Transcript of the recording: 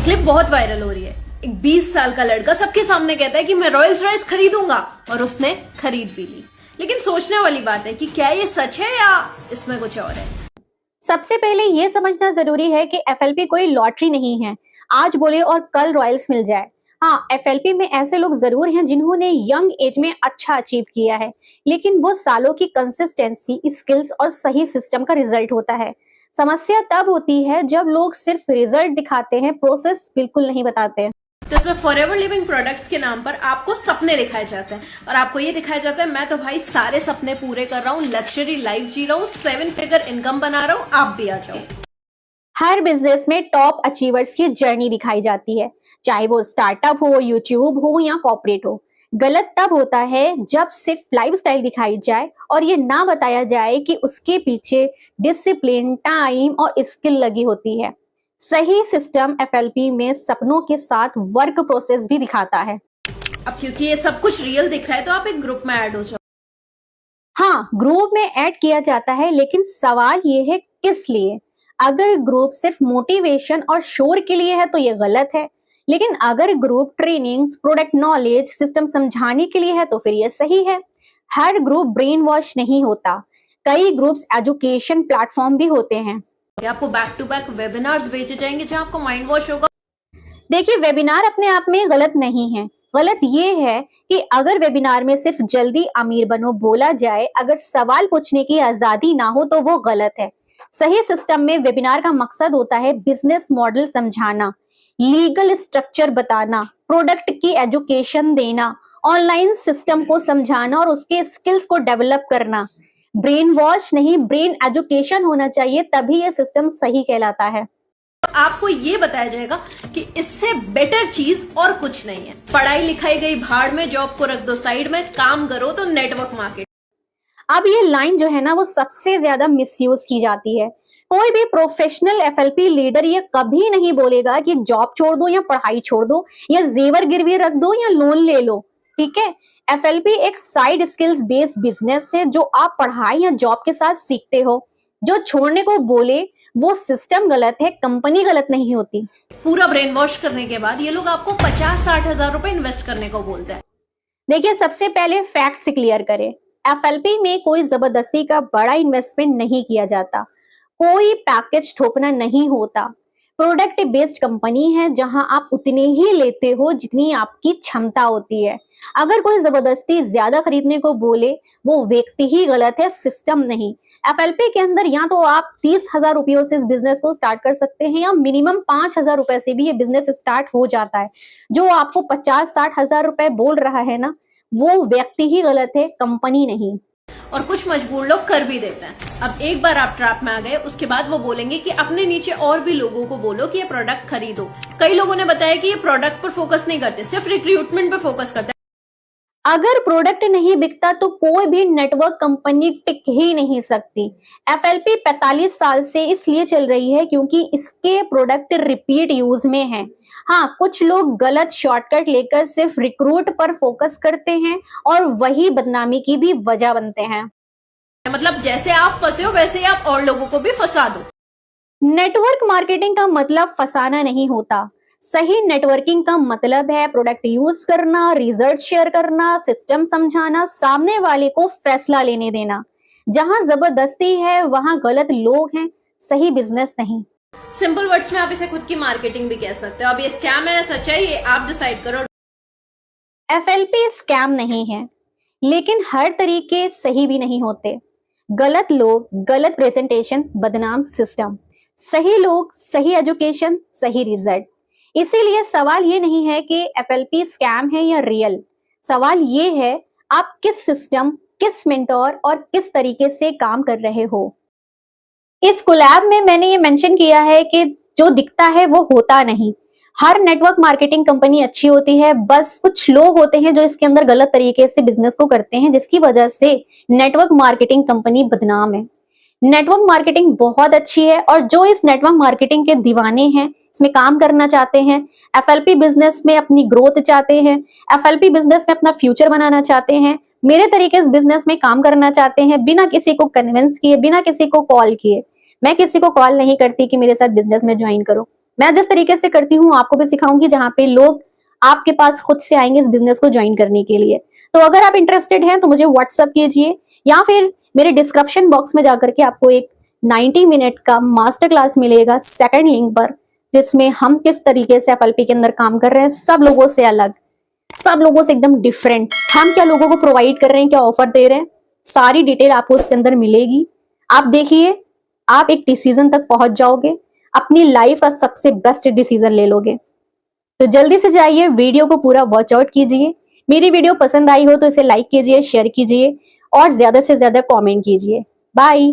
Clip बहुत viral हो रही है। एक 20 साल का लड़का सबके सामने कहता है कि मैं रॉयल्स रॉयस खरीदूंगा, और उसने खरीद भी ली। लेकिन सोचने वाली बात है कि क्या ये सच है या इसमें कुछ और है। सबसे पहले ये समझना जरूरी है कि एफएलपी कोई लॉटरी नहीं है, आज बोले और कल रॉयल्स मिल जाए। हाँ, एफएलपी में ऐसे लोग जरूर हैं जिन्होंने यंग एज में अच्छा अचीव किया है, लेकिन वो सालों की कंसिस्टेंसी, स्किल्स और सही सिस्टम का रिजल्ट होता है। समस्या तब होती है जब लोग सिर्फ रिजल्ट दिखाते हैं, प्रोसेस बिल्कुल नहीं बताते। तो इसमें फॉरएवर लिविंग प्रोडक्ट्स के नाम पर आपको सपने दिखाए जाते हैं, और आपको ये दिखाया जाता है मैं तो भाई सारे सपने पूरे कर रहा हूँ, लग्जरी लाइफ जी रहा हूँ, 7 फिगर इनकम बना रहा हूँ, आप भी आ जाओ। हर बिजनेस में टॉप अचीवर्स की जर्नी दिखाई जाती है, चाहे वो स्टार्टअप हो, यूट्यूब हो या कॉर्पोरेट हो। गलत तब होता है जब सिर्फ लाइफस्टाइल दिखाई जाए और ये ना बताया जाए कि उसके पीछे डिसिप्लिन, टाइम और स्किल लगी होती है। सही सिस्टम एफएलपी में सपनों के साथ वर्क प्रोसेस भी दिखाता है। अब क्योंकि ये सब कुछ रियल दिख रहा है तो आप एक ग्रुप में ऐड हो जाओ। हाँ, ग्रुप में ऐड किया जाता है, लेकिन सवाल ये है किस लिए। अगर ग्रुप सिर्फ मोटिवेशन और शोर के लिए है तो ये गलत है, लेकिन अगर group trainings, product knowledge, system समझाने के लिए है तो फिर ये सही है। हर ग्रुप ब्रेन वॉश नहीं होता, कई ग्रुप्स एजुकेशन प्लेटफॉर्म भी होते हैं। आपको बैक टू बैक वेबिनार्स भेजे जाएंगे जहां आपको माइंड वॉश होगा। देखिए, वेबिनार अपने आप में गलत नहीं है, गलत ये है कि अगर वेबिनार में सिर्फ जल्दी अमीर बनो बोला जाए, अगर सवाल पूछने की आजादी ना हो तो वो गलत है। सही सिस्टम में वेबिनार का मकसद होता है बिजनेस मॉडल समझाना, लीगल स्ट्रक्चर बताना, प्रोडक्ट की एजुकेशन देना, ऑनलाइन सिस्टम को समझाना और उसके स्किल्स को डेवलप करना। ब्रेन वॉश नहीं, ब्रेन एजुकेशन होना चाहिए, तभी ये सिस्टम सही कहलाता है। आपको ये बताया जाएगा कि इससे बेटर चीज और कुछ नहीं है। पढ़ाई लिखाई गई भाड़ में, जॉब को रख दो साइड में, काम करो तो नेटवर्क मार्केट। अब ये लाइन जो है ना, वो सबसे ज्यादा मिसयूज की जाती है। कोई भी प्रोफेशनल एफएलपी लीडर ये कभी नहीं बोलेगा कि जॉब छोड़ दो या पढ़ाई छोड़ दो या जेवर गिरवी रख दो या लोन ले लो, ठीक है। एफएलपी एक साइड स्किल्स बेस्ड बिजनेस है जो आप पढ़ाई या जॉब के साथ सीखते हो। जो छोड़ने को बोले वो सिस्टम गलत है, कंपनी गलत नहीं होती। पूरा ब्रेन वॉश करने के बाद ये लोग आपको 50-60 हजार रुपए इन्वेस्ट करने को बोलते हैं। देखिए, सबसे पहले फैक्ट्स क्लियर करें। एफएलपी में कोई जबरदस्ती का बड़ा इन्वेस्टमेंट नहीं किया जाता, कोई पैकेज थोपना नहीं होता। प्रोडक्ट बेस्ड कंपनी है जहां आप उतने ही लेते हो जितनी आपकी क्षमता होती है। अगर कोई जबरदस्ती ज्यादा खरीदने को बोले वो व्यक्ति ही गलत है, सिस्टम नहीं। एफएलपी के अंदर या तो आप 30,000 रुपयों से इस बिजनेस को स्टार्ट कर सकते हैं या मिनिमम 5,000 रुपए से भी ये बिजनेस स्टार्ट हो जाता है। जो आपको 50-60 हजार रुपए बोल रहा है ना, वो व्यक्ति ही गलत है, कंपनी नहीं। और कुछ मजबूर लोग कर भी देते हैं। अब एक बार आप ट्रैप में आ गए, उसके बाद वो बोलेंगे कि अपने नीचे और भी लोगों को बोलो कि ये प्रोडक्ट खरीदो। कई लोगों ने बताया कि ये प्रोडक्ट पर फोकस नहीं करते, सिर्फ रिक्रूटमेंट पर फोकस करते हैं। अगर प्रोडक्ट नहीं बिकता तो कोई भी नेटवर्क कंपनी टिक ही नहीं सकती। एफएलपी 45 साल से इसलिए चल रही है क्योंकि इसके प्रोडक्ट रिपीट यूज में हैं। हाँ, कुछ लोग गलत शॉर्टकट लेकर सिर्फ रिक्रूट पर फोकस करते हैं और वही बदनामी की भी वजह बनते हैं। मतलब जैसे आप फंसे हो वैसे ही आप और लोगों को भी फंसा दो। नेटवर्क मार्केटिंग का मतलब फंसाना नहीं होता। सही नेटवर्किंग का मतलब है प्रोडक्ट यूज करना, रिजल्ट शेयर करना, सिस्टम समझाना, सामने वाले को फैसला लेने देना। जहां जबरदस्ती है वहां गलत लोग हैं, सही बिजनेस नहीं। सिंपल वर्ड्स में आप इसे खुद की मार्केटिंग भी कह सकते हो। अब ये स्कैम है, सच्चाई, ये आप डिसाइड करो। एफएलपी स्कैम नहीं है, लेकिन हर तरीके सही भी नहीं होते। गलत लोग, गलत प्रेजेंटेशन, बदनाम सिस्टम। सही लोग, सही एजुकेशन, सही रिजल्ट। इसीलिए सवाल ये नहीं है कि एफएलपी स्कैम है या रियल, सवाल ये है आप किस सिस्टम, किस मेंटोर और किस तरीके से काम कर रहे हो। इस कोलैब में मैंने ये मेंशन किया है कि जो दिखता है वो होता नहीं। हर नेटवर्क मार्केटिंग कंपनी अच्छी होती है, बस कुछ लोग होते हैं जो इसके अंदर गलत तरीके से बिजनेस को करते हैं, जिसकी वजह से नेटवर्क मार्केटिंग कंपनी बदनाम है। नेटवर्क मार्केटिंग बहुत अच्छी है और जो इस नेटवर्क मार्केटिंग के दीवाने हैं, इसमें काम करना चाहते हैं, एफएलपी बिजनेस में अपनी ग्रोथ चाहते हैं, एफएलपी बिजनेस में अपना फ्यूचर बनाना चाहते हैं, मेरे तरीके इस बिजनेस में काम करना चाहते हैं, बिना किसी को कन्विंस किए, बिना किसी को कॉल किए। मैं किसी को कॉल नहीं करती कि मेरे साथ बिजनेस में ज्वाइन करो। मैं जिस तरीके से करती हूँ आपको भी सिखाऊंगी, जहाँ पे लोग आपके पास खुद से आएंगे इस बिजनेस को ज्वाइन करने के लिए। तो अगर आप इंटरेस्टेड हैं तो मुझे व्हाट्सअप कीजिए, या फिर मेरे डिस्क्रिप्शन बॉक्स में जाकर के आपको एक 90 मिनट का मास्टर क्लास मिलेगा सेकंड लिंक पर, जिसमें हम किस तरीके से एफएलपी के अंदर काम कर रहे हैं, सब लोगों से अलग, सब लोगों से एकदम डिफरेंट, हम क्या लोगों को प्रोवाइड कर रहे हैं, क्या ऑफर दे रहे हैं, सारी डिटेल आपको उसके अंदर मिलेगी। आप देखिए, आप एक डिसीजन तक पहुंच जाओगे, अपनी लाइफ का सबसे बेस्ट डिसीजन ले लोगे। तो जल्दी से जाइए, वीडियो को पूरा वॉच आउट कीजिए। मेरी वीडियो पसंद आई हो तो इसे लाइक कीजिए, शेयर कीजिए और ज्यादा से ज्यादा कमेंट कीजिए। बाय।